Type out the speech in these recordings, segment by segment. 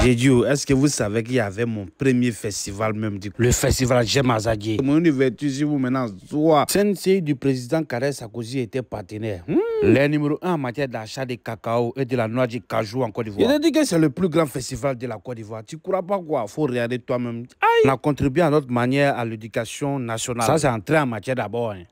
J'ai dit, est-ce que vous savez qu'il y avait mon premier festival même, le festival J'aime Azadie. Mon ouverture, si vous maintenant, soit Sensei du président Kader Sarkozy était partenaire. Les numéro 1 en matière d'achat de cacao et de la noix de cajou en Côte d'Ivoire. Il a dit que c'est le plus grand festival de la Côte d'Ivoire. Tu ne crois pas quoi? Il faut regarder toi-même. On a contribué à notre manière à l'éducation nationale. Ça, c'est entré en matière d'abord. Hein.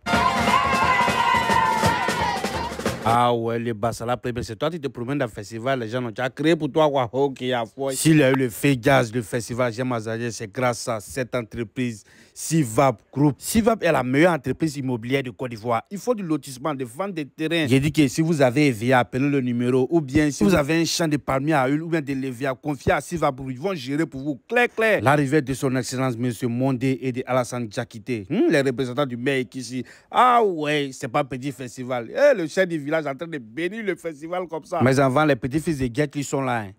Ah ouais, les Bassala, c'est toi qui te promènes dans le festival, les gens ont déjà créé pour toi quoi. Ok, à fois. S'il y a eu le Fegaz, le festival J'aime Azadie, c'est grâce à cette entreprise, Sivap Group. Sivap est la meilleure entreprise immobilière de Côte d'Ivoire. Il faut du lotissement, de vente de terrain. J'ai dit que si vous avez éveillé, appelez le numéro, ou bien si vous avez un champ de palmiers à huile, ou bien de lévia, confiez à Sivap Group. Ils vont gérer pour vous. Clair. L'arrivée de son excellence, M. Mondé et de Alassane Diakité, les représentants du maire ici. Ah ouais, c'est pas un petit festival. Eh, le chef du village en train de bénir le festival comme ça. Mais avant, les petits-fils de Guet qui sont là. Hein.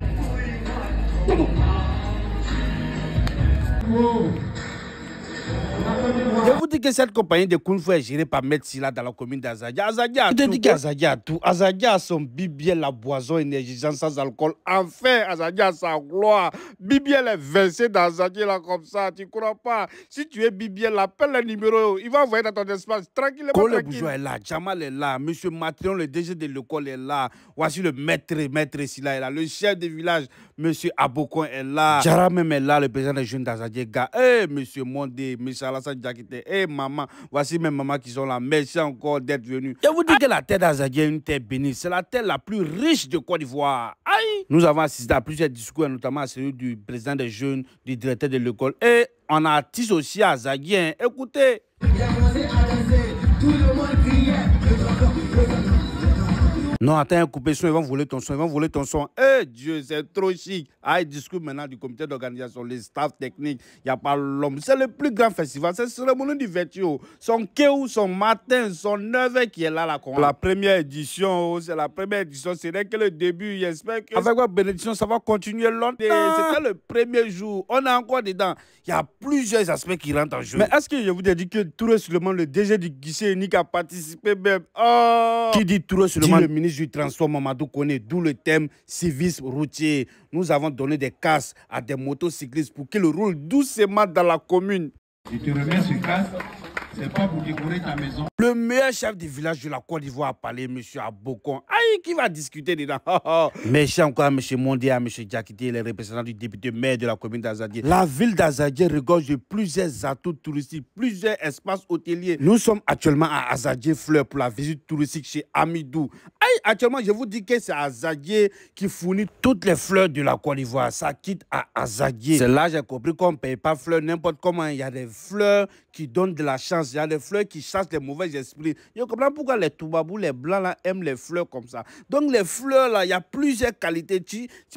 Je vous dis que cette compagnie de Kung Fu est gérée par Maître Silla dans la commune d'Azadie. Azadie a tout. Azadie a tout. Azadie a son bibiel, la boisson énergisante sans alcool. Enfin, Azadie a sa gloire. Bibiel est versé dans Azadie là comme ça. Tu ne crois pas? Si tu es bibiel, appelle le numéro. Il va envoyer dans ton espace tranquillement. Le bourgeois est là. Jamal est là. Monsieur Matrion, le DG de l'école est là. Voici le maître Silla est là. Le chef du village, Monsieur Abokon est là. Jara même est là, le président des jeunes d'Azadie. Eh, Monsieur Mondé, Monsieur Alassane Diakité, eh maman, voici mes mamans qui sont là. Merci encore d'être venus. Je vous dis que la terre d'Azadie est une terre bénie. C'est la terre la plus riche de Côte d'Ivoire. Aïe! Nous avons assisté à plusieurs discours, notamment à celui du président des jeunes, du directeur de l'école. Et on a artiste aussi à Azadie. Hein. Écoutez. Tout le monde criait. Non, attends, couper son, ils vont voler ton son, Eh Dieu, c'est trop chic. Ah, il discute maintenant du comité d'organisation, les staffs techniques, il n'y a pas l'homme. C'est le plus grand festival, c'est le monde du Vertuo. Son Kéou, son Matin, son 9 qui est là. La première édition, c'est la première édition, c'est que le début, j'espère que... Avec quoi, bénédiction, ça va continuer longtemps. C'était le premier jour, on est encore dedans. Il y a plusieurs aspects qui rentrent en jeu. Mais est-ce que je vous ai dit que Touré Suleiman, le DG du guichet unique, a participé même? Oh! Qui dit Touré Suleiman? Le ministre du Transport Mamadou Koné, d'où le thème civisme routier. Nous avons donné des casques à des motocyclistes pour qu'ils roulent doucement dans la commune. Je te remets ce casque, c'est pas pour décorer ta maison. Le meilleur chef du village de la Côte d'Ivoire a parlé, M. Abokon. Aïe, qui va discuter dedans? Merci encore à M. Mondé, à M. Diakité, les représentants du député maire de la commune d'Azadie. La ville d'Azadie regorge de plusieurs atouts touristiques, plusieurs espaces hôteliers. Nous sommes actuellement à Azadie Fleur pour la visite touristique chez Amidou. Aïe, actuellement, je vous dis que c'est Azadie qui fournit toutes les fleurs de la Côte d'Ivoire. Ça quitte à Azadie. C'est là j'ai compris qu'on ne paye pas fleurs n'importe comment. Il y a des fleurs qui donnent de la chance. Il y a des fleurs qui chassent les mauvais esprits. Je comprends pourquoi les Toubabous, les Blancs là, aiment les fleurs comme ça. Donc les fleurs là, il y a plusieurs qualités.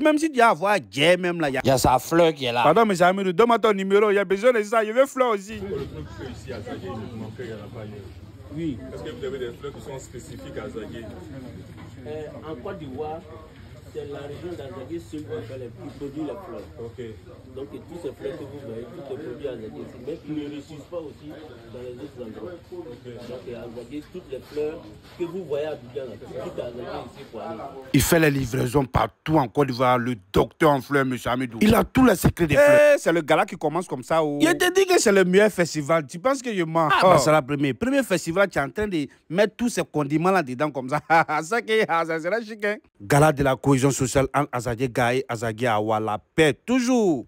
Même si tu vas avoir guerre même là, il y a sa fleur qui est là. Pardon, mes amis, donne-moi ton numéro. Il y a besoin de ça. Je veux fleurs aussi. Oui. Est-ce que vous avez des fleurs qui sont spécifiques à Azadie? En Côte d'Ivoire, c'est la région d'Azadie seule qui produit les fleurs. Okay. Donc tous ces fleurs que vous voyez, tous les produits Azadie, mais qui ne ressuscitent pas aussi dans les autres endroits. Okay. Donc Azadie, toutes les fleurs que vous voyez à Abidjan, tout Azadie ici pour aller. Il fait les livraisons partout en Côte d'Ivoire, le docteur en fleurs, M. Amidou. Il a tous les secrets des fleurs. C'est le gars qui commence comme ça. Il te dit que c'est le meilleur festival. Tu penses que je mens? C'est la premier festival, tu es en train de mettre tous ces condiments là-dedans comme ça. Ça sera chic, hein? Gala de la cohésion sociale entre Azadie Gaye, Azadie Awa, la paix, toujours.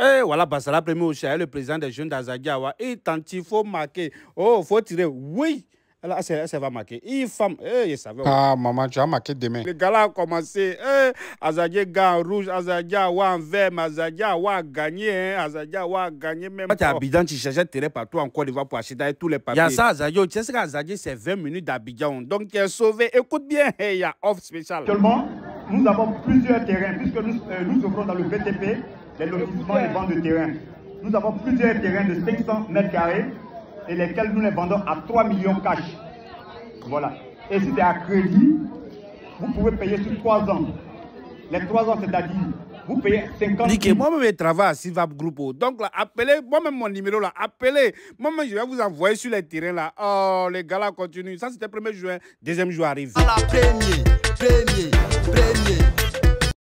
Et voilà, c'est la première aussi, le président des jeunes d'Azadie Awa. Il tente, il faut marquer. Oh, il faut tirer. Oui. Là, ça va marquer. Il femme. Je savais. Ah, maman, tu as marqué demain. Le gars a commencé. Azadie Gaye en rouge, Azadie Awa en vert, mais Azadie Awa a gagné. Azadie Awa a gagné même. Quand tu es à Abidjan, tu cherchais terrain partout en Côte d'Ivoire pour acheter tous les papiers. Il y a ça, Azadie. Tu sais qu'Azadie, c'est 20 minutes d'Abidjan. Donc, tu es sauvé. Écoute bien, il y a offre spéciale. Actuellement, nous avons plusieurs terrains, puisque nous offrons dans le BTP les lotissements et ventes de terrain. Nous avons plusieurs terrains de 500 mètres carrés et lesquels nous les vendons à 3 millions cash. Voilà. Et si c'est à crédit, vous pouvez payer sur 3 ans. Les 3 ans, c'est-à-dire, vous payez 50 000. Moi-même, je travaille à Sivap Group. Donc, là, appelez, moi-même, mon numéro, là, appelez. Moi-même, je vais vous envoyer sur les terrains, là. Oh, les gars, là, continuent. Ça, c'était le 1er juin. Deuxième jour arrive. La première.